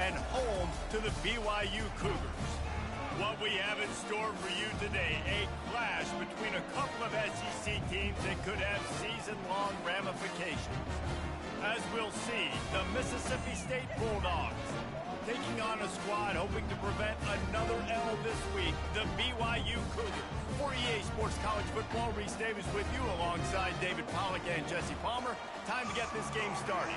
and home to the BYU Cougars. What we have in store for you today, a clash between a couple of SEC teams that could have season-long ramifications. As we'll see, the Mississippi State Bulldogs taking on a squad hoping to prevent another L this week, the BYU Cougars. For EA Sports College Football, Reese Davis with you alongside David Pollack and Jesse Palmer. Time to get this game started.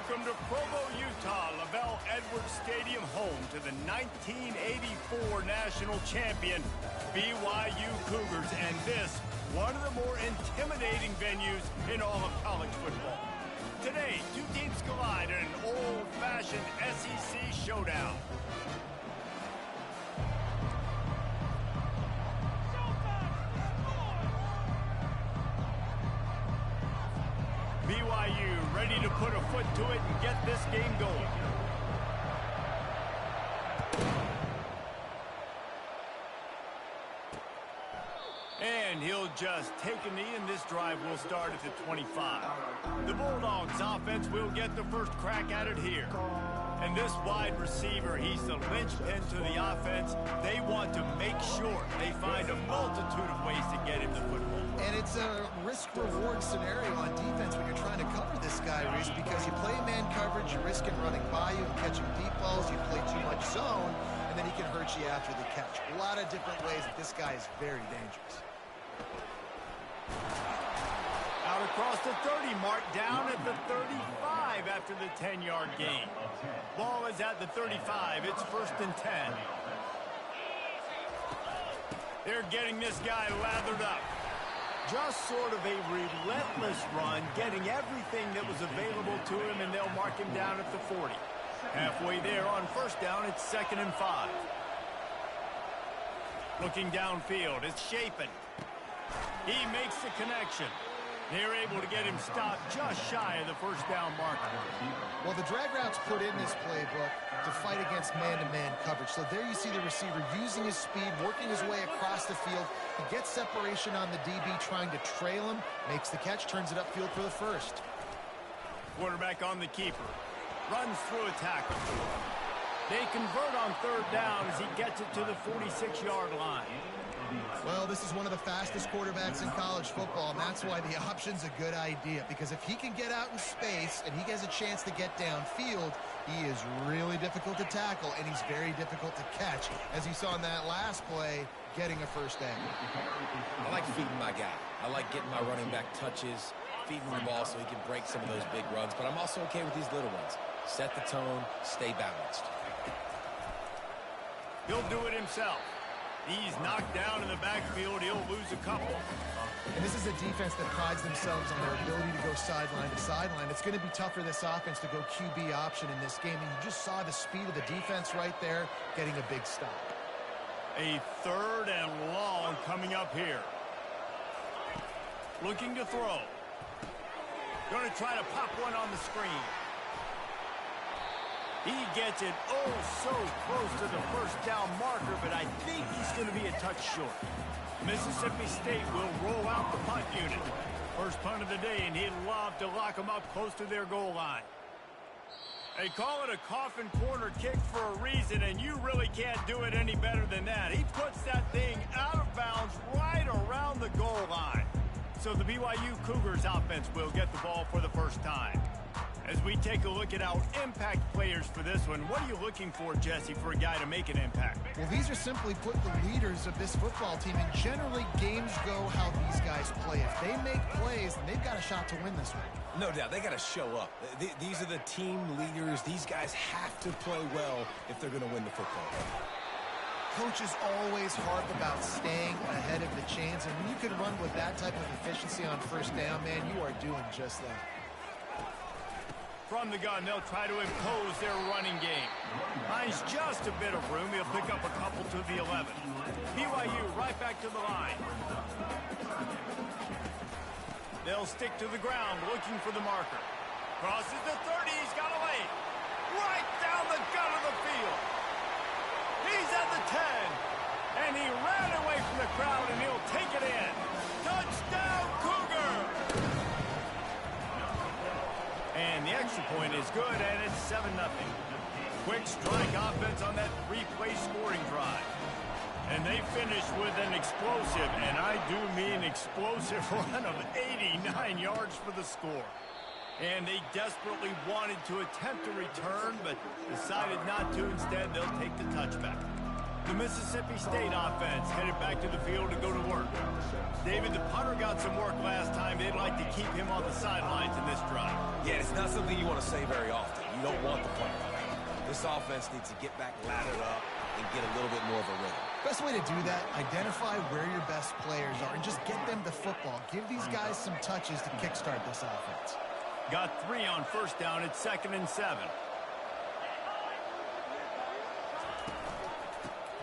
Welcome to Provo, Utah, Lavelle Edwards Stadium, home to the 1984 national champion BYU Cougars, and this, one of the more intimidating venues in all of college football. Today, two teams collide in an old-fashioned SEC showdown. BYU ready to put a foot to it and get this game going. And he'll just take a knee, and this drive will start at the 25. The Bulldogs offense will get the first crack at it here. And this wide receiver, he's the linchpin to the offense. They want to make sure they find a multitude of ways to get him the football. And it's a risk-reward scenario on defense when you're trying to cover this guy, Reese, because you play man coverage, you're risking running by you and catching deep balls. You play too much zone, and then he can hurt you after the catch. A lot of different ways that this guy is very dangerous. Out across the 30, mark down at the 35 after the 10-yard gain. Ball is at the 35. It's 1st and 10. They're getting this guy lathered up. Just sort of a relentless run, getting everything that was available to him, and they'll mark him down at the 40. Halfway there on 1st down, it's 2nd and 5. Looking downfield, it's Shapen. He makes the connection. They're able to get him stopped just shy of the 1st down marker. Well, the drag route's put in this playbook to fight against man-to-man coverage. So there you see the receiver using his speed, working his way across the field. He gets separation on the DB, trying to trail him, makes the catch, turns it upfield for the 1st. Quarterback on the keeper. Runs through a tackle. They convert on 3rd down as he gets it to the 46-yard line. Well, this is one of the fastest quarterbacks in college football, and that's why the option's a good idea, because if he can get out in space and he has a chance to get downfield, he is really difficult to tackle, and he's very difficult to catch, as you saw in that last play, getting a 1st down. I like feeding my guy. I like getting my running back touches, feeding the ball so he can break some of those big runs, but I'm also okay with these little ones. Set the tone, stay balanced. He'll do it himself. He's knocked down in the backfield. He'll lose a couple. And this is a defense that prides themselves on their ability to go sideline to sideline. It's going to be tough for this offense to go QB option in this game. And you just saw the speed of the defense right there, getting a big stop. A 3rd and long coming up here. Looking to throw. Going to try to pop one on the screen. He gets it so close to the 1st down marker, but I think he's going to be a touch short. Mississippi State will roll out the punt unit. First punt of the day, and he'd love to lock them up close to their goal line. They call it a coffin corner kick for a reason, and you really can't do it any better than that. He puts that thing out of bounds right around the goal line. So the BYU Cougars offense will get the ball for the 1st time. As we take a look at our impact players for this one, what are you looking for, Jesse, for a guy to make an impact? Well, these are simply put the leaders of this football team, and generally games go how these guys play. If they make plays, then they've got a shot to win this one. No doubt, they got to show up. These are the team leaders. These guys have to play well if they're going to win the football game. Coaches always harp about staying ahead of the chains, and when you can run with that type of efficiency on 1st down, man, you are doing just that. From the gun, they'll try to impose their running game. Finds just a bit of room. He'll pick up a couple to the 11. BYU right back to the line. They'll stick to the ground looking for the marker. Crosses the 30. He's got a lane. Right down the gut of the field. He's at the 10. And he ran away from the crowd, and he'll take it in. Touchdown, Cougar! And the extra point is good, and it's 7-0. Quick strike offense on that 3-play scoring drive. And they finish with an explosive, and I do mean explosive, run of 89 yards for the score. And they desperately wanted to attempt a return, but decided not to. Instead, they'll take the touchback. The Mississippi State offense headed back to the field to go to work. David, the punter got some work last time. They'd like to keep him on the sidelines in this drive. Yeah, it's not something you want to say very often. You don't want the punter. This offense needs to get back lathered up and get a little bit more of a rhythm. Best way to do that, identify where your best players are and just get them the football. Give these guys some touches to kickstart this offense. Got 3 on first down. It's 2nd and 7.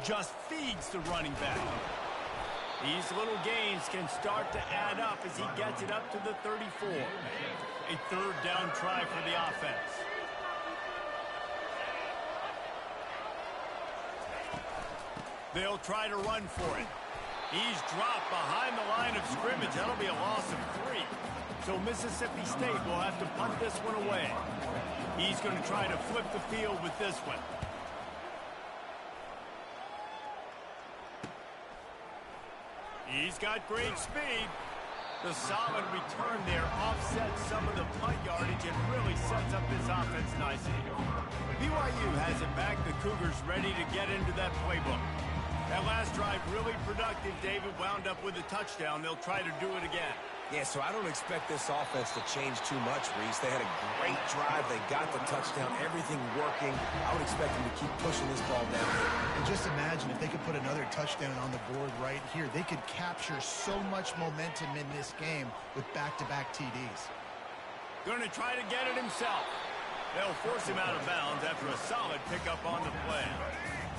Just feeds the running back. These little gains can start to add up as he gets it up to the 34. A 3rd down try for the offense. They'll try to run for it. He's dropped behind the line of scrimmage. That'll be a loss of 3. So Mississippi State will have to punt this one away. He's going to try to flip the field with this one. He's got great speed. The solid return there offsets some of the punt yardage and really sets up this offense nicely. BYU has it back. The Cougars ready to get into that playbook. That last drive really productive. David wound up with a touchdown. They'll try to do it again. Yeah, so I don't expect this offense to change too much, Reese. They had a great drive. They got the touchdown. Everything working. I would expect them to keep pushing this ball down here. And just imagine if they could put another touchdown on the board right here. They could capture so much momentum in this game with back-to-back TDs. Going to try to get it himself. They'll force him out of bounds after a solid pickup on the play.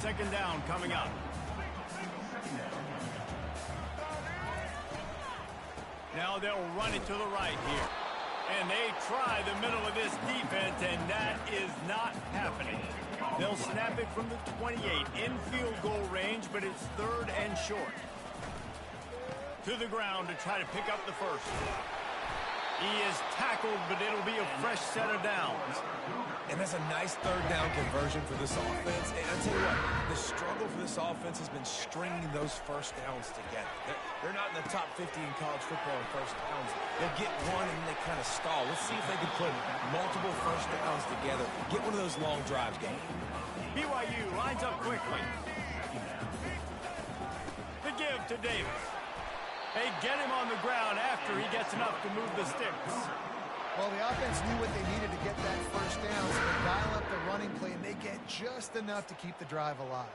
2nd down coming up. Now they'll run it to the right here. And they try the middle of this defense, and that is not happening. They'll snap it from the 28 in field goal range, but it's 3rd and short. To the ground to try to pick up the first. He is tackled, but it'll be a fresh set of downs. And that's a nice 3rd down conversion for this offense. And I'll tell you what, the struggle for this offense has been stringing those first downs together. They're not in the top 50 in college football in first downs. They'll get one and they kind of stall. Let's see if they can put multiple first downs together. Get one of those long drives going. BYU lines up quickly. The give to Davis. They get him on the ground after he gets enough to move the sticks. Well, the offense knew what they needed to get that first down, so they dial up the running play, and they get just enough to keep the drive alive.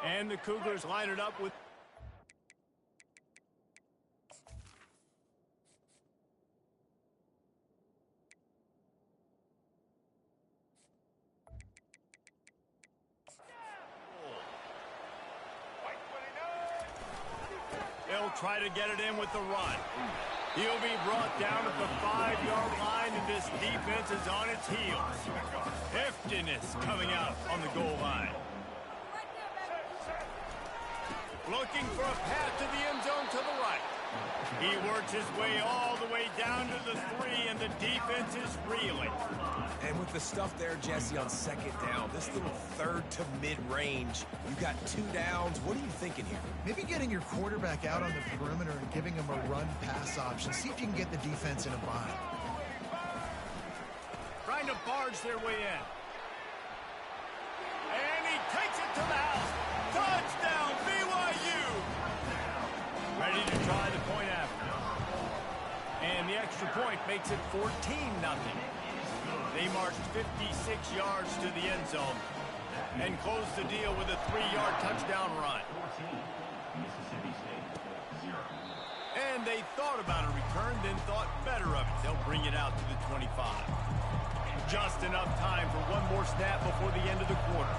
And the Cougars line it up with... They'll try to get it in with the run. He'll be brought down at the 5-yard line, and this defense is on its heels. Heftiness coming out on the goal line. Looking for a path to the end zone to the right. He works his way all the way down to the 3, and the defense is reeling. And with the stuff there, Jesse, on 2nd down, this little 3rd to mid-range, you got 2 downs. What are you thinking here? Maybe getting your quarterback out on the perimeter and giving him a run-pass option. See if you can get the defense in a bind. Trying to barge their way in. And he takes it to the house. Touchdown, BYU! Ready to try the point after. And the extra point makes it 14-0. They marched 56 yards to the end zone and closed the deal with a 3-yard touchdown run. And they thought about a return, then thought better of it. They'll bring it out to the 25. Just enough time for one more snap before the end of the quarter.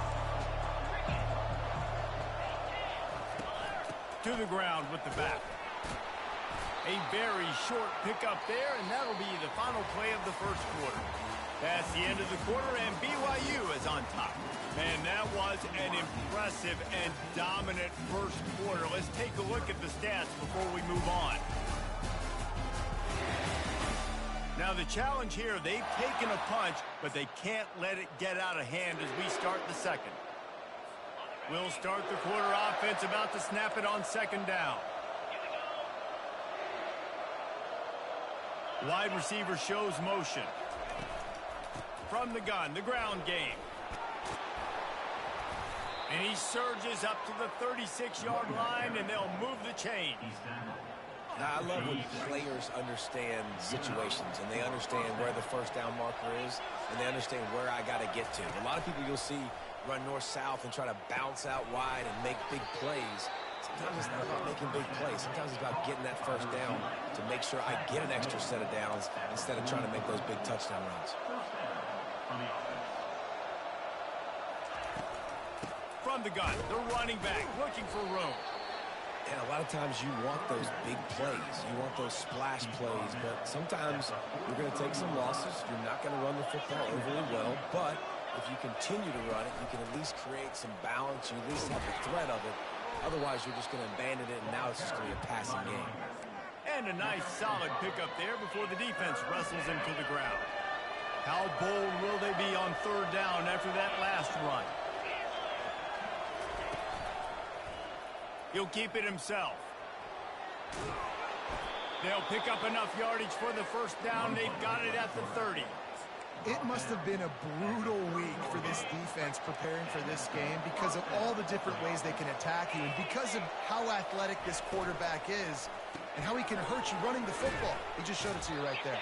To the ground with the back. A very short pickup there, and that'll be the final play of the first quarter. That's the end of the quarter, and BYU is on top. Man, that was an impressive and dominant first quarter. Let's take a look at the stats before we move on. Now, the challenge here, they've taken a punch, but they can't let it get out of hand as we start the second. We'll start the quarter offense, about to snap it on 2nd down. Wide receiver shows motion. from the gun, the ground game. And he surges up to the 36-yard line, and they'll move the chain. Now, I love when players understand situations, and they understand where the first down marker is, and they understand where I got to get to. A lot of people you'll see run north-south and try to bounce out wide and make big plays. Sometimes it's not about making big plays. Sometimes it's about getting that first down to make sure I get an extra set of downs instead of trying to make those big touchdown runs. From the gun, the running back looking for room. And a lot of times you want those big plays. You want those splash plays. But sometimes you're going to take some losses. You're not going to run the football overly well. But if you continue to run it, you can at least create some balance. You at least have the threat of it. Otherwise, you're just going to abandon it, and now it's just going to be a passing game. And a nice, solid pickup there before the defense wrestles him to the ground. How bold will they be on third down after that last run? He'll keep it himself. They'll pick up enough yardage for the first down. They've got it at the 30. It must have been a brutal week for this defense preparing for this game because of all the different ways they can attack you and because of how athletic this quarterback is and how he can hurt you running the football. He just showed it to you right there.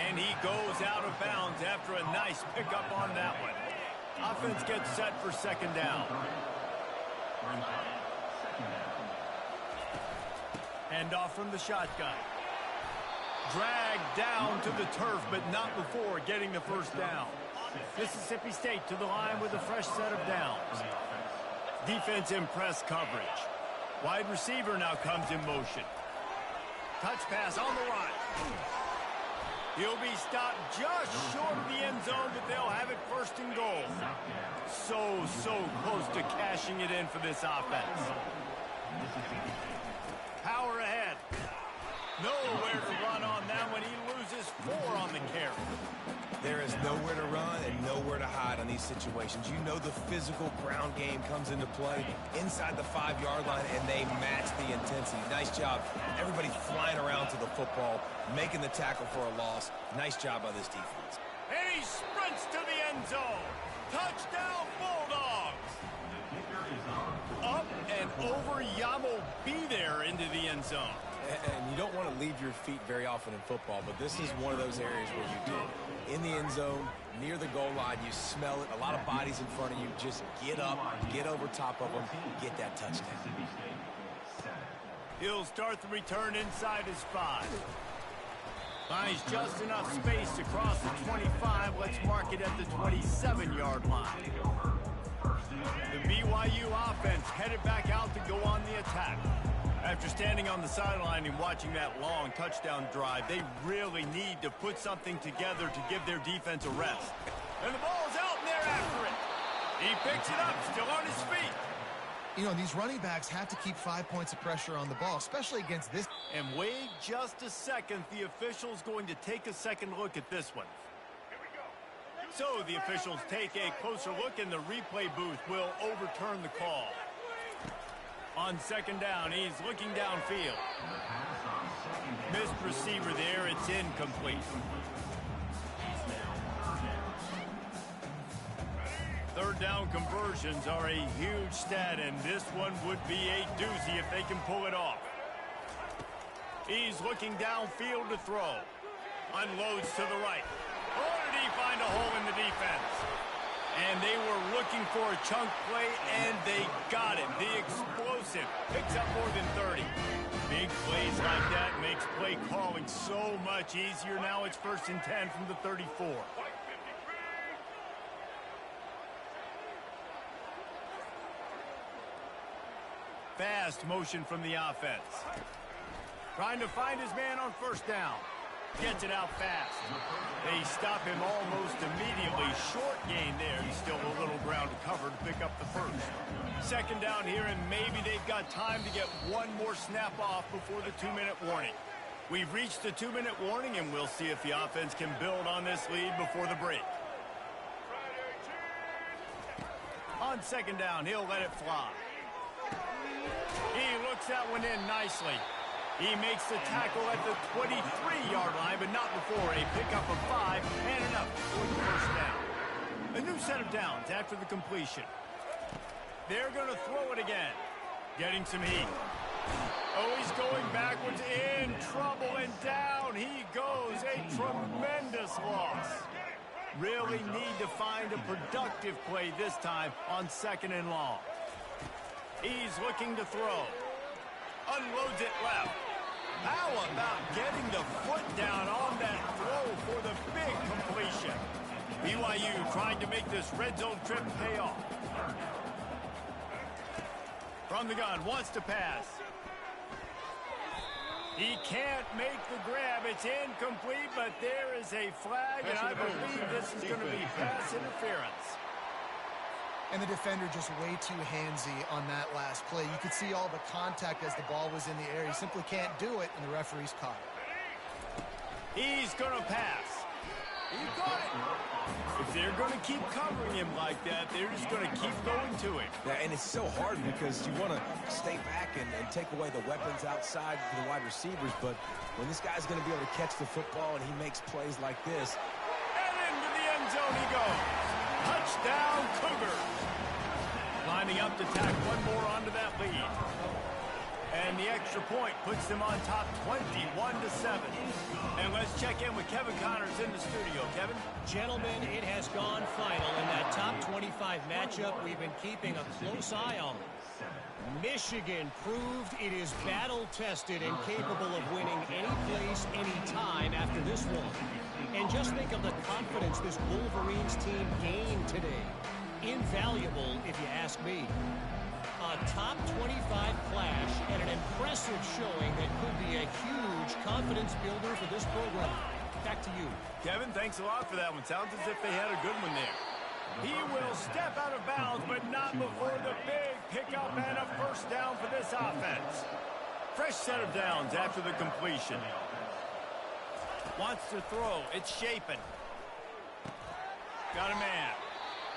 And he goes out of bounds after a nice pickup on that one. Offense gets set for second down. Hand off from the shotgun. Dragged down to the turf, but not before getting the first down. Mississippi State to the line with a fresh set of downs. Defense in press coverage. Wide receiver now comes in motion. Touch pass on the run. He'll be stopped just short of the end zone, but they'll have it first and goal. So close to cashing it in for this offense. Power ahead. Nowhere to run on that one. He loses 4 on the carry. There is nowhere to run and nowhere to hide on these situations. You know the physical ground game comes into play inside the 5-yard line, and they match the intensity. Nice job. Everybody flying around to the football, making the tackle for a loss. Nice job by this defense. And he sprints to the end zone. Touchdown, Bulldogs. Up and over. Yamo be there into the end zone. And you don't want to leave your feet very often in football, but this is one of those areas where you do. In the end zone, near the goal line, you smell it. A lot of bodies in front of you. Just get up, get over top of them, get that touchdown. He'll start the return inside his 5. Finds just enough space to cross the 25. Let's mark it at the 27-yard line. The BYU offense headed back out to go on the attack. After standing on the sideline and watching that long touchdown drive, they really need to put something together to give their defense a rest. And the ball's out, and they're after it. He picks it up, still on his feet. You know, these running backs have to keep 5 points of pressure on the ball, especially against this. And wait just a second. The official's going to take a second look at this one. So the officials take a closer look, and the replay booth will overturn the call. On second down, he's looking downfield. Missed receiver there, it's incomplete. Third down conversions are a huge stat, and this one would be a doozy if they can pull it off. He's looking downfield to throw. Unloads to the right. Or did he find a hole in the defense? And they were looking for a chunk play, and they got it. The explosive picks up more than 30. Big plays like that makes play calling so much easier. Now it's 1st and 10 from the 34. Fast motion from the offense. Trying to find his man on first down. Gets it out fast. They stop him almost immediately. Short gain there. He's still a little ground to cover to pick up the first. Second down here, and maybe they've got time to get one more snap off before the 2-minute warning. We've reached the 2-minute warning, and we'll see if the offense can build on this lead before the break. On second down, he'll let it fly. He looks that one in nicely. He makes the tackle at the 23-yard line, but not before a pickup of 5 and enough for the first down. A new set of downs after the completion. They're going to throw it again. Getting some heat. Oh, he's going backwards, in trouble, and down he goes. A tremendous loss. Really need to find a productive play this time on 2nd and long. He's looking to throw. Unloads it left. How about getting the foot down on that throw for the big completion? BYU trying to make this red zone trip pay off. From the gun, wants to pass. He can't make the grab. It's incomplete, but there is a flag, and I believe this is going to be pass interference. And the defender just way too handsy on that last play. You could see all the contact as the ball was in the air. He simply can't do it, and the referee's caught it. He's going to pass. He got it. If they're going to keep covering him like that, they're just going to keep going to him. Yeah, and it's so hard because you want to stay back and take away the weapons outside for the wide receivers, but when this guy's going to be able to catch the football and he makes plays like this. And into the end zone he goes. Touchdown, Cougars. Lining up to tack one more onto that lead. And the extra point puts them on top 21-7. And let's check in with Kevin Connors in the studio. Kevin? Gentlemen, it has gone final in that top 25 matchup we've been keeping a close eye on. Michigan proved it is battle-tested and capable of winning any place, any time after this one. And just think of the confidence this Wolverines team gained today. Invaluable, if you ask me. A top 25 clash and an impressive showing that could be a huge confidence builder for this program. Back to you. Kevin, thanks a lot for that one. Sounds as if they had a good one there. He will step out of bounds, but not before the big pickup and a first down for this offense. Fresh set of downs after the completion. Wants to throw. It's Shapen. Got a man.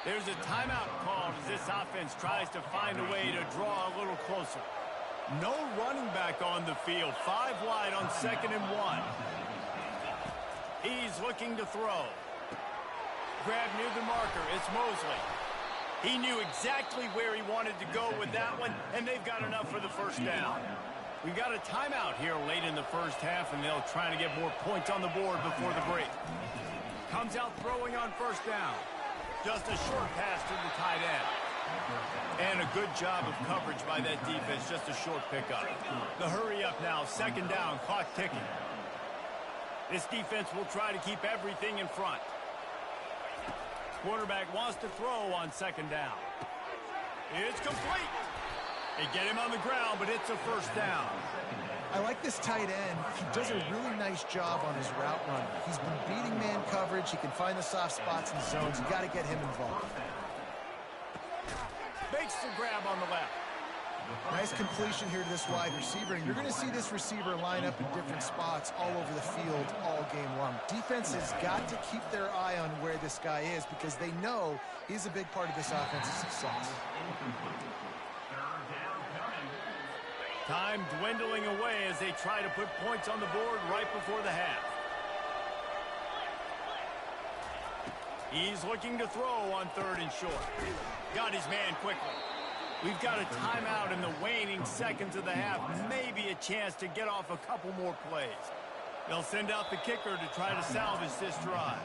There's a timeout called as this offense tries to find a way to draw a little closer. No running back on the field. 5 wide on 2nd and 1. He's looking to throw. Grab near the marker. It's Mosley. He knew exactly where he wanted to go with that one, and they've got enough for the first down. We've got a timeout here late in the first half, and they'll try to get more points on the board before the break. Comes out throwing on first down. Just a short pass to the tight end. And a good job of coverage by that defense. Just a short pickup. The hurry up now. 2nd down. Clock ticking. This defense will try to keep everything in front. Quarterback wants to throw on 2nd down. It's complete. They get him on the ground, but it's a first down. I like this tight end. He does a really nice job on his route run. He's been beating man coverage. He can find the soft spots and zones. You got to get him involved. Makes the grab on the left. Nice completion here to this wide receiver. And you're going to see this receiver line up in different spots all over the field all game long. Defense has got to keep their eye on where this guy is because they know he's a big part of this offense's success. Time dwindling away as they try to put points on the board right before the half. He's looking to throw on 3rd and short. Got his man quickly. We've got a timeout in the waning seconds of the half. Maybe a chance to get off a couple more plays. They'll send out the kicker to try to salvage this drive.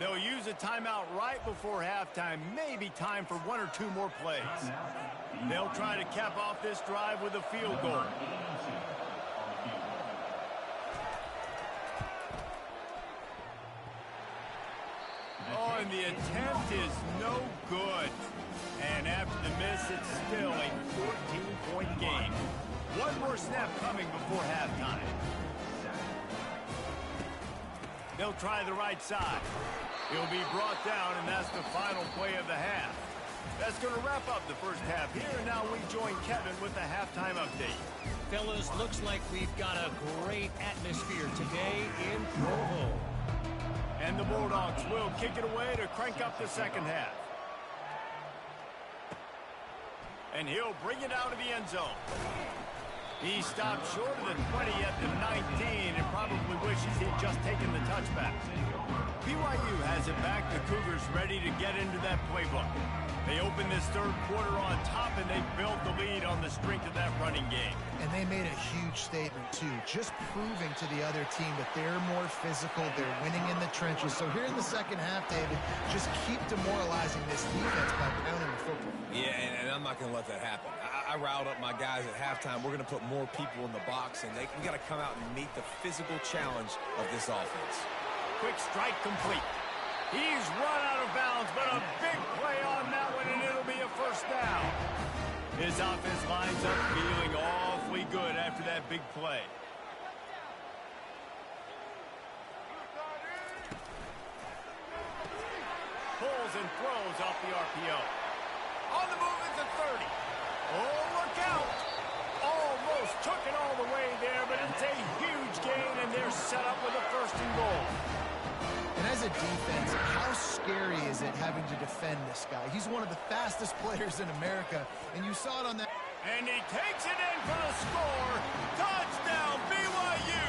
They'll use a timeout right before halftime. Maybe time for 1 or 2 more plays. They'll try to cap off this drive with a field goal. Oh, and the attempt is no good. And after the miss, it's still a 14-point game. One more snap coming before halftime. They'll try the right side. He'll be brought down, and that's the final play of the half. That's going to wrap up the first half here, and now we join Kevin with the halftime update. Fellas, looks like we've got a great atmosphere today in Provo. And the Bulldogs will kick it away to crank up the second half. And he'll bring it out of the end zone. He stopped short of the 20 at the 19 and probably wishes he'd just taken the touchback. BYU has it back. The Cougars ready to get into that playbook. They opened this third quarter on top, and they built the lead on the strength of that running game. And they made a huge statement, too, just proving to the other team that they're more physical, they're winning in the trenches. So here in the second half, David, just keep demoralizing this defense by pounding the football. Yeah, and I'm not going to let that happen. I riled up my guys at halftime. We're going to put more people in the box, and we got to come out and meet the physical challenge of this offense. Quick strike complete. He's run out of bounds, but a big play on that one, and it'll be a first down. His offense lines up feeling awfully good after that big play. Pulls and throws off the RPO. On the move is the 30. Oh, look out. Almost took it all the way there, but it's a huge gain, and they're set up with a first and goal. And as a defense, how scary is it having to defend this guy? He's one of the fastest players in America, and you saw it on that. And he takes it in for the score. Touchdown, BYU!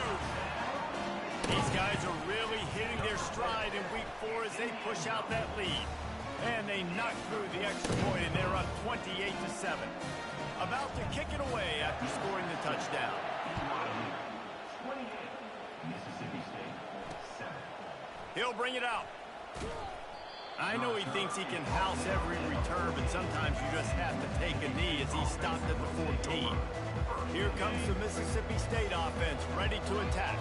These guys are really hitting their stride in week 4 as they push out that lead. And they knock through the extra point, and they're up 28-7. About to kick it away after scoring the touchdown. He'll bring it out. I know he thinks he can house every return, but sometimes you just have to take a knee as he stopped at the 14. Here comes the Mississippi State offense, ready to attack.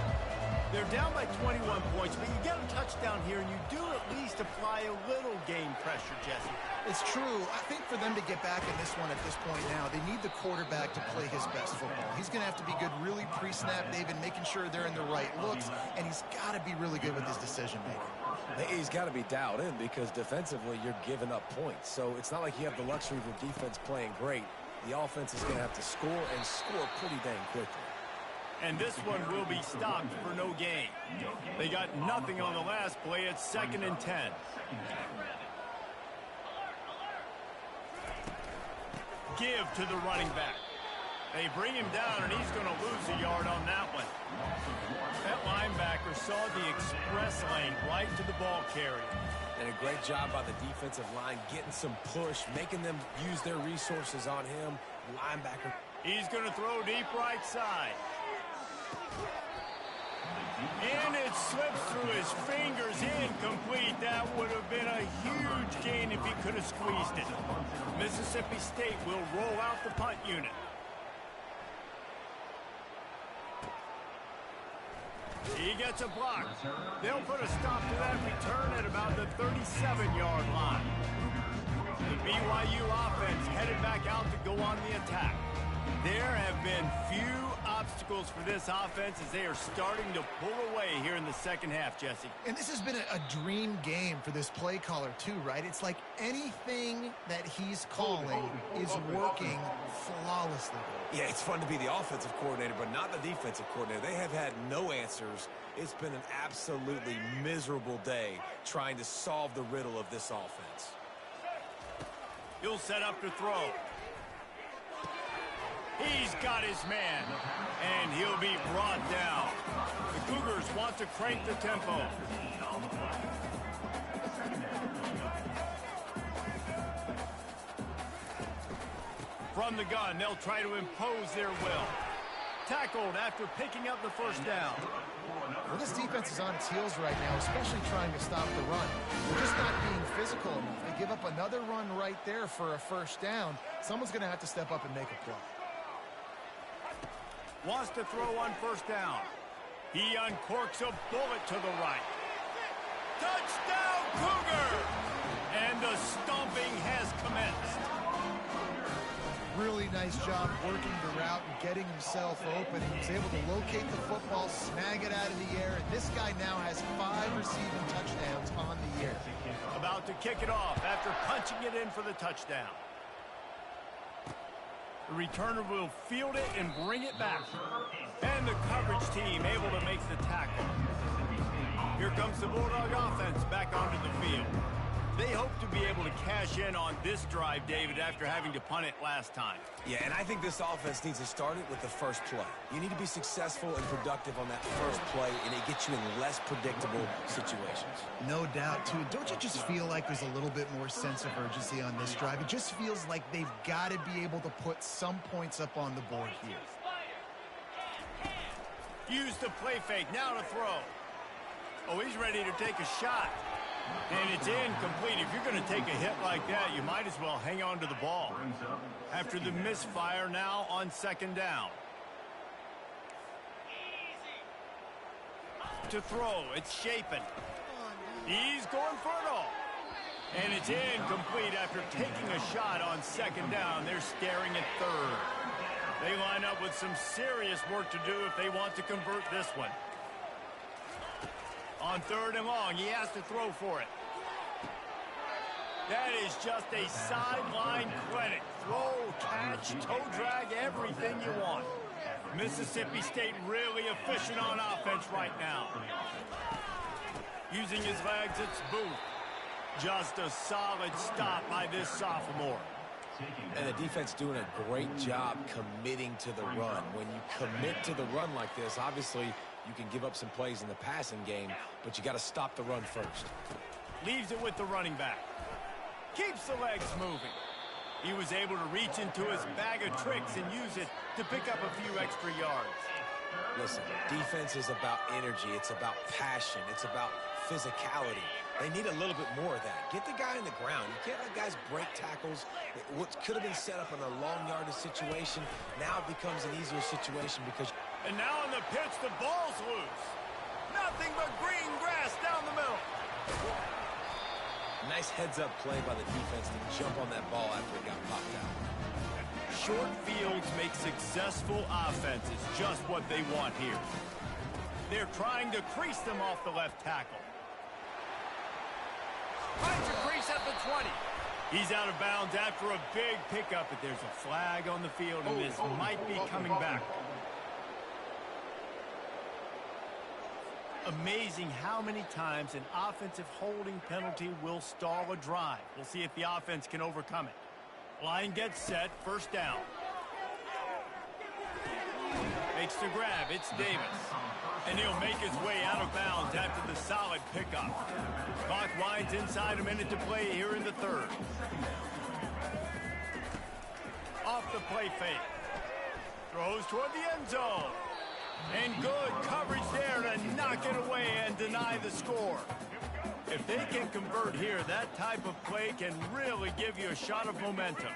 They're down by 21 points, but you get a touchdown here, and you do at least apply a little game pressure, Jesse. It's true. I think for them to get back in this one at this point now, they need the quarterback to play his best football. He's going to have to be good really pre-snap, David, making sure they're in the right looks, and he's got to be really good with his decision-making. He's got to be dialed in because defensively you're giving up points. So it's not like you have the luxury of the defense playing great. The offense is going to have to score and score pretty dang quickly. And this one will be stopped for no gain. They got nothing on the last play. It's 2nd and 10. Give to the running back. They bring him down, and he's going to lose a yard on that one. That linebacker saw the express lane right to the ball carrier. And a great job by the defensive line getting some push, making them use their resources on him. Linebacker. He's going to throw deep right side. And it slips through his fingers, incomplete. That would have been a huge gain if he could have squeezed it. Mississippi State will roll out the punt unit. He gets a block. They'll put a stop to that return at about the 37-yard line. The BYU offense headed back out to go on the attack. There have been few obstacles for this offense as they are starting to pull away here in the second half, Jesse. And this has been a dream game for this play caller, too, right? It's like anything that he's calling is working flawlessly. Yeah, it's fun to be the offensive coordinator, but not the defensive coordinator. They have had no answers. It's been an absolutely miserable day trying to solve the riddle of this offense. He'll set up to throw. He's got his man, and he'll be brought down. The Cougars want to crank the tempo. From the gun, they'll try to impose their will. Tackled after picking up the first down. Well, this defense is on its heels right now, especially trying to stop the run. They're just not being physical enough. They give up another run right there for a first down. Someone's going to have to step up and make a play. Wants to throw on first down. He uncorks a bullet to the right. Touchdown, Cougar! And the stomping has commenced. Really nice job working the route and getting himself open. He was able to locate the football, snag it out of the air, and this guy now has 5 receiving touchdowns on the year. About to kick it off after punching it in for the touchdown. The returner will field it and bring it back. And the coverage team able to make the tackle. Here comes the Bulldog offense back onto the field. They hope to be able to cash in on this drive, David, after having to punt it last time. Yeah, and I think this offense needs to start it with the first play. You need to be successful and productive on that first play, and it gets you in less predictable situations. No doubt, too. Don't you just feel like there's a little bit more sense of urgency on this drive? It just feels like they've got to be able to put some points up on the board here. Use the play fake. Now to throw. Oh, he's ready to take a shot. And it's incomplete. If you're going to take a hit like that, you might as well hang on to the ball. After the misfire, now on second down. To throw, it's Shapen. He's going for it all. And it's incomplete after taking a shot on second down. They're staring at third. They line up with some serious work to do if they want to convert this one. On third and long, he has to throw for it. That is just a sideline clinic. Throw, catch, toe drag, everything you want. Mississippi State really efficient on offense right now. Using his legs, it's Booth. Just a solid stop by this sophomore. And the defense doing a great job committing to the run. When you commit to the run like this, obviously you can give up some plays in the passing game, but you got to stop the run first. Leaves it with the running back. Keeps the legs moving. He was able to reach into his bag of tricks and use it to pick up a few extra yards. Listen, defense is about energy. It's about passion. It's about physicality. They need a little bit more of that. Get the guy on the ground. You can't let guys break tackles. What could have been set up in a long yardage situation now becomes an easier situation because... And now on the pitch, the ball's loose. Nothing but green grass down the middle. Nice heads-up play by the defense to jump on that ball after it got popped out. Short fields make successful offenses just what they want here. They're trying to crease them off the left tackle. Finds a crease at the 20. He's out of bounds after a big pickup, but there's a flag on the field, and this might be coming back. Amazing how many times an offensive holding penalty will stall a drive. We'll see if the offense can overcome it. Line gets set, first down. Makes the grab, it's Davis. And he'll make his way out of bounds after the solid pickup. Clock winds inside a minute to play here in the third. Off the play fake. Throws toward the end zone. And good coverage there to knock it away and deny the score. If they can convert here, that type of play can really give you a shot of momentum.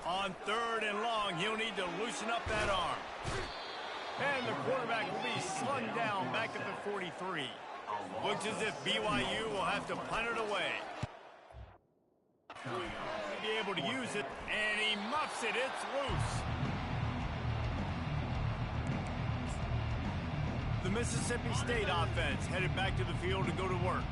On third and long, he'll need to loosen up that arm. And the quarterback will be slung down back at the 43. Looks as if BYU will have to punt it away. He'll be able to use it, and he muffs it. It's loose. The Mississippi State offense headed back to the field to go to work.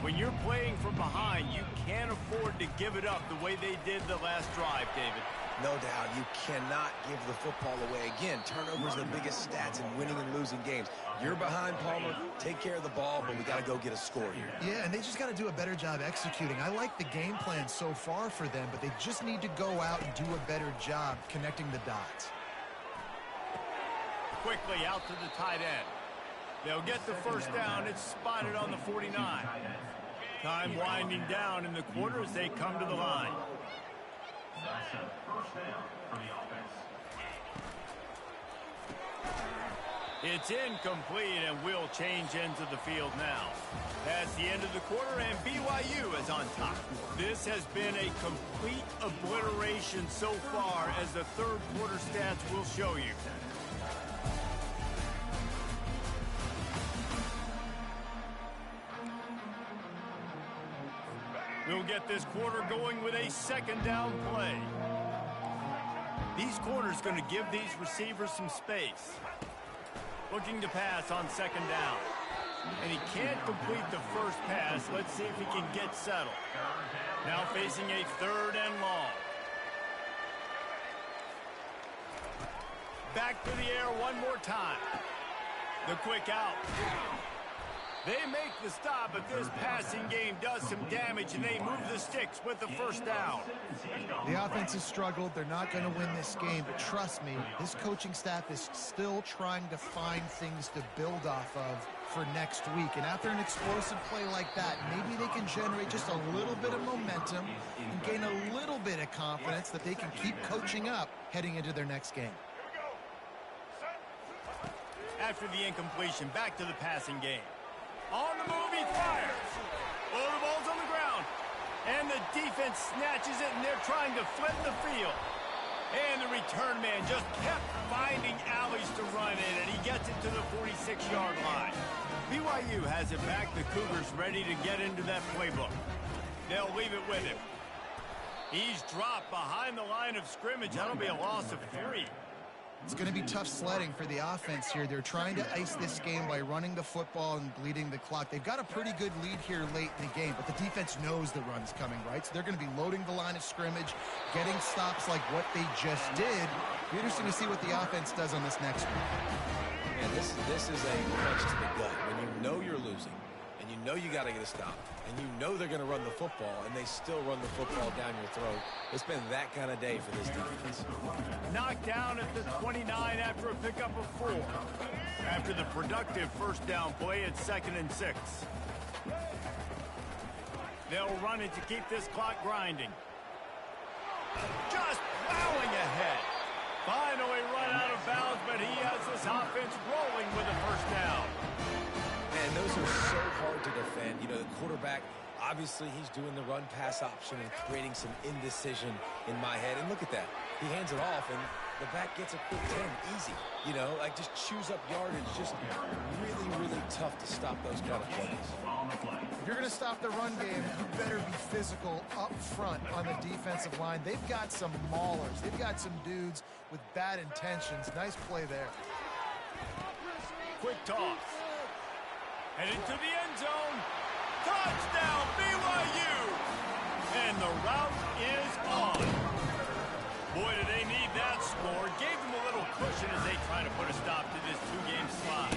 When you're playing from behind, you can't afford to give it up the way they did the last drive, David. No doubt, you cannot give the football away. Again, turnovers are the biggest stats in winning and losing games. You're behind, Palmer. Take care of the ball, but we got to go get a score here. Yeah, and they just got to do a better job executing. I like the game plan so far for them, but they just need to go out and do a better job connecting the dots. Quickly out to the tight end. They'll get the first down. It's spotted on the 49. Time winding down in the quarter as they come to the line. That's a first down for the offense. It's incomplete, and we'll change ends of the field now. That's the end of the quarter, and BYU is on top. This has been a complete obliteration so far, as the third quarter stats will show you. We'll get this quarter going with a second down play. These corners going to give these receivers some space. Looking to pass on second down. And he can't complete the first pass. Let's see if he can get settled. Now facing a third and long. Back to the air one more time. The quick out. They make the stop, but this passing game does some damage, and they move the sticks with the first down. The offense has struggled. They're not going to win this game, but trust me, this coaching staff is still trying to find things to build off of for next week. And after an explosive play like that, maybe they can generate just a little bit of momentum and gain a little bit of confidence that they can keep coaching up heading into their next game. After the incompletion, back to the passing game. On the move, he fires. Oh, the ball's on the ground. And the defense snatches it, and they're trying to flip the field. And the return man just kept finding alleys to run in, and he gets it to the 46-yard line. BYU has it back. The Cougars ready to get into that playbook. They'll leave it with him. He's dropped behind the line of scrimmage. That'll be a loss of 3. It's going to be tough sledding for the offense here. They're trying to ice this game by running the football and bleeding the clock. They've got a pretty good lead here late in the game, but the defense knows the run's coming, right? So they're going to be loading the line of scrimmage, getting stops like what they just did. It'll be interesting to see what the offense does on this next one. And this is a punch to the gut. When you know you're losing, and you know you got to get a stop, and you know they're going to run the football, and they still run the football down your throat. It's been that kind of day for this defense. Knocked down at the 29 after a pickup of 4. After the productive first down play, it's 2nd and 6. They'll run it to keep this clock grinding. Just plowing ahead. Finally run out of bounds, but he has this offense rolling with a first down. Man, those are so hard to defend. You know, the quarterback, obviously he's doing the run-pass option and creating some indecision in my head. And look at that. He hands it off, and the back gets a quick 10, easy. You know, like just chews up yardage. Just really, really tough to stop those kind of plays. If you're going to stop the run game, you better be physical up front on the defensive line. They've got some maulers. They've got some dudes with bad intentions. Nice play there. Quick toss. Headed to the end zone. Touchdown, BYU! And the route is on. Boy, do they need that score. Gave them a little cushion as they try to put a stop to this 2-game slide.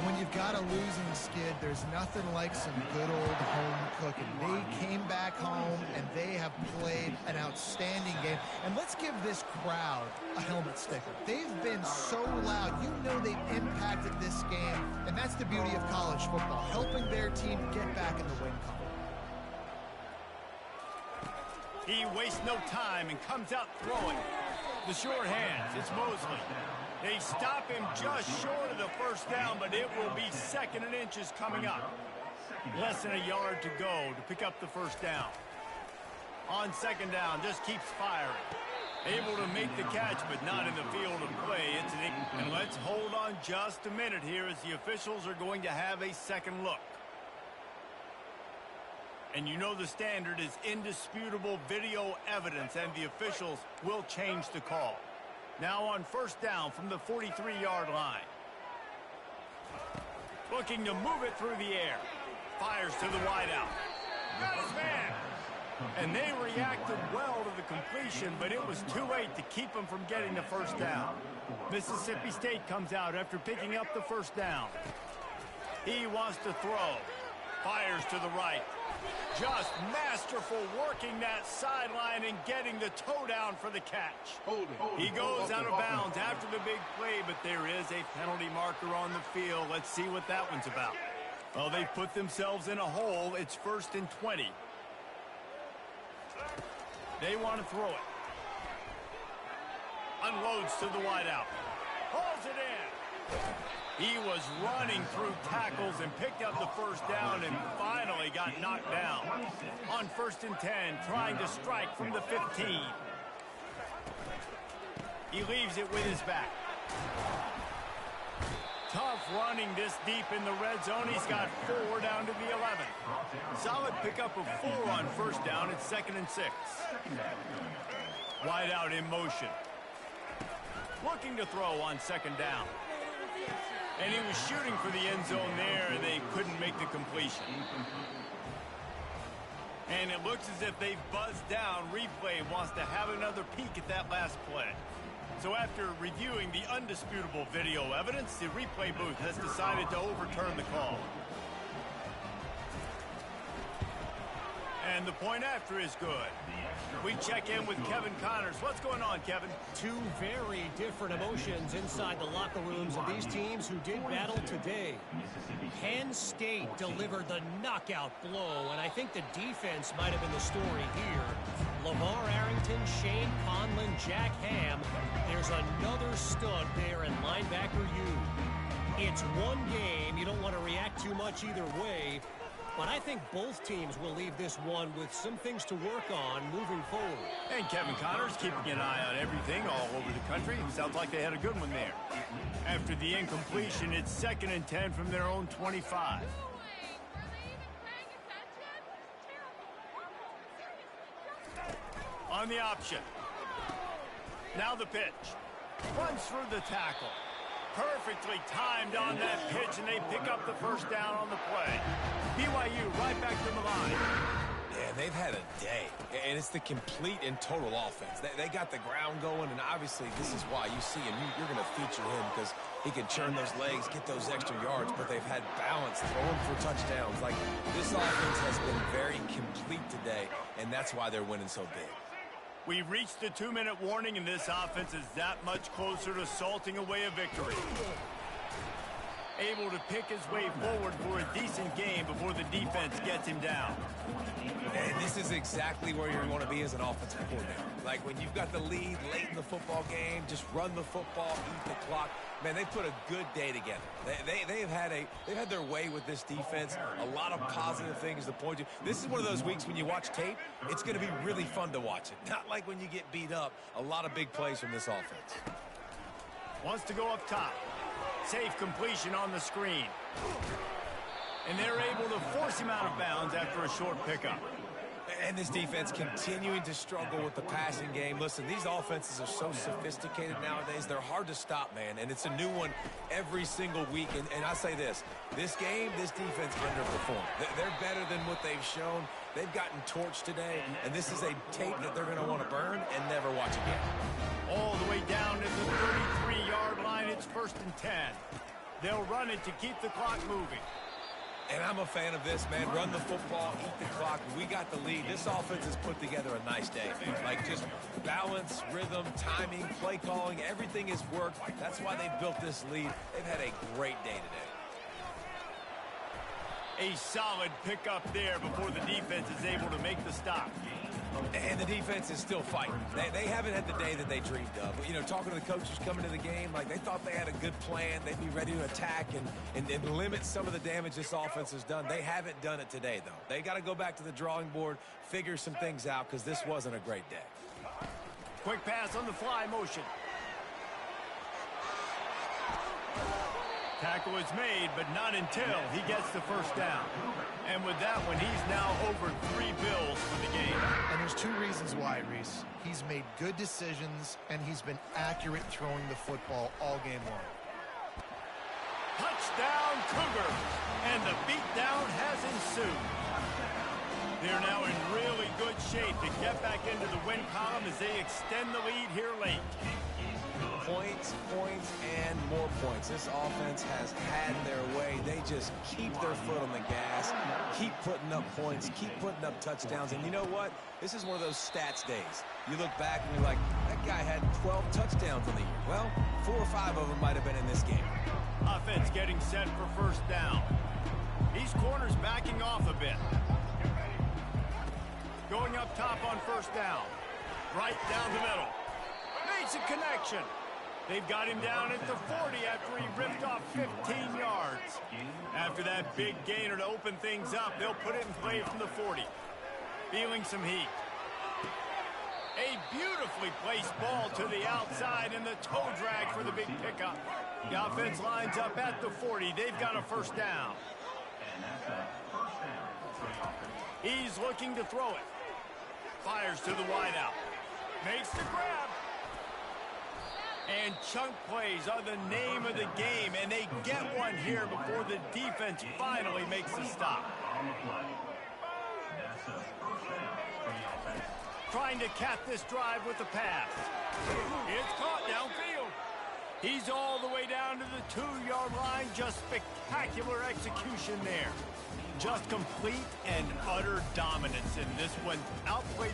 When you've got a losing skid, there's nothing like some good old home cooking. They came back home, and they have played an outstanding game. And let's give this crowd a helmet sticker. They've been so loud. You know they've impacted this game, and that's the beauty of college football, helping their team get back in the win column. He wastes no time and comes out throwing. The short hands, it's Mosley. They stop him just short of the first down, but it will be 2nd and inches coming up. Less than a yard to go to pick up the first down. On 2nd down, just keeps firing. Able to make the catch, but not in the field of play. And let's hold on just a minute here as the officials are going to have a second look. And you know the standard is indisputable video evidence, and the officials will change the call. Now on first down from the 43-yard line. Looking to move it through the air. Fires to the wideout. Got his man. And they reacted well to the completion, but it was too late to keep them from getting the first down. Mississippi State comes out after picking up the first down. He wants to throw. Fires to the right. Just masterful working that sideline and getting the toe down for the catch. He goes out of bounds after the big play, but there is a penalty marker on the field. Let's see what that one's about. Well, they put themselves in a hole. It's 1st and 20. They want to throw it. Unloads to the wideout. Hauls it in. He was running through tackles and picked up the first down and finally got knocked down. On 1st and 10, trying to strike from the 15. He leaves it with his back. Tough running this deep in the red zone. He's got 4 down to the 11. Solid pickup of 4 on first down. It's 2nd and 6. Wide out in motion. Looking to throw on 2nd down. And he was shooting for the end zone there, and they couldn't make the completion. And it looks as if they've buzzed down. Replay wants to have another peek at that last play. So after reviewing the undisputable video evidence, the replay booth has decided to overturn the call. And the point after is good. We check in with Kevin Connors. What's going on, Kevin? Two very different emotions inside the locker rooms of these teams who did battle today. Penn State delivered the knockout blow, and I think the defense might have been the story here. LeVar Arrington, Shane Conlon, Jack Ham. There's another stud there in linebacker U. It's one game. You don't want to react too much either way. But I think both teams will leave this one with some things to work on moving forward. And Kevin Connors keeping an eye on everything all over the country. Sounds like they had a good one there. After the incompletion, it's 2nd and 10 from their own 25. On the option. Now the pitch. Runs through the tackle. Perfectly timed on that pitch, and they pick up the first down on the play. BYU right back to the line. Yeah, they've had a day, and it's the complete and total offense. They got the ground going, and obviously this is why you see him. You're going to feature him because he can churn those legs, get those extra yards, but they've had balance, throwing for touchdowns. Like, this offense has been very complete today, and that's why they're winning so big. We've reached the 2-minute warning, and this offense is that much closer to salting away a victory. Able to pick his way forward for a decent game before the defense gets him down. And this is exactly where you want to be as an offensive coordinator. Like, when you've got the lead late in the football game, just run the football, eat the clock. Man, they put a good day together. They've had their way with this defense. A lot of positive things to point to. This is one of those weeks when you watch tape, it's going to be really fun to watch it. Not like when you get beat up. A lot of big plays from this offense. Wants to go up top. Safe completion on the screen. And they're able to force him out of bounds after a short pickup. And this defense continuing to struggle with the passing game. Listen, these offenses are so sophisticated nowadays. They're hard to stop, man. And it's a new one every single week. And I say this game, this defense underperformed. They're better than what they've shown. They've gotten torched today. And this is a tape that they're going to want to burn and never watch again. All the way down to the 33-yard line. It's 1st and 10. They'll run it to keep the clock moving. And I'm a fan of this, man. Run the football, eat the clock. We got the lead. This offense has put together a nice day. Like, just balance, rhythm, timing, play calling, everything has worked. That's why they built this lead. They've had a great day today. A solid pickup there before the defense is able to make the stop. And the defense is still fighting. They haven't had the day that they dreamed of. But, you know, talking to the coaches coming to the game, like, they thought they had a good plan. They'd be ready to attack and limit some of the damage this offense has done. They haven't done it today, though. They got to go back to the drawing board, figure some things out, because this wasn't a great day. Quick pass on the fly motion. Tackle is made, but not until he gets the first down. And with that one, he's now over 3 bills for the game. And there's 2 reasons why, Reese. He's made good decisions, and he's been accurate throwing the football all game long. Touchdown, Cougars! And the beatdown has ensued. They're now in really good shape to get back into the win column as they extend the lead here late. Points, and more points. This offense has had their way. They just keep their foot on the gas, keep putting up points, keep putting up touchdowns. And you know what? This is one of those stats days. You look back and you're like, that guy had 12 touchdowns in the year. Well, 4 or 5 of them might have been in this game. Offense getting set for first down. These corners backing off a bit. Going up top on first down. Right down the middle. Makes a connection. They've got him down at the 40 after he ripped off 15 yards. After that big gainer to open things up, they'll put it in play from the 40. Feeling some heat. A beautifully placed ball to the outside and the toe drag for the big pickup. The offense lines up at the 40. They've got a first down. He's looking to throw it. Fires to the wideout. Makes the grab. And chunk plays are the name of the game, and they get one here before the defense finally makes the stop. trying to cap this drive with the pass. It's caught downfield. He's all the way down to the 2-yard line. Just spectacular execution there. Just complete and utter dominance in this one. Outplayed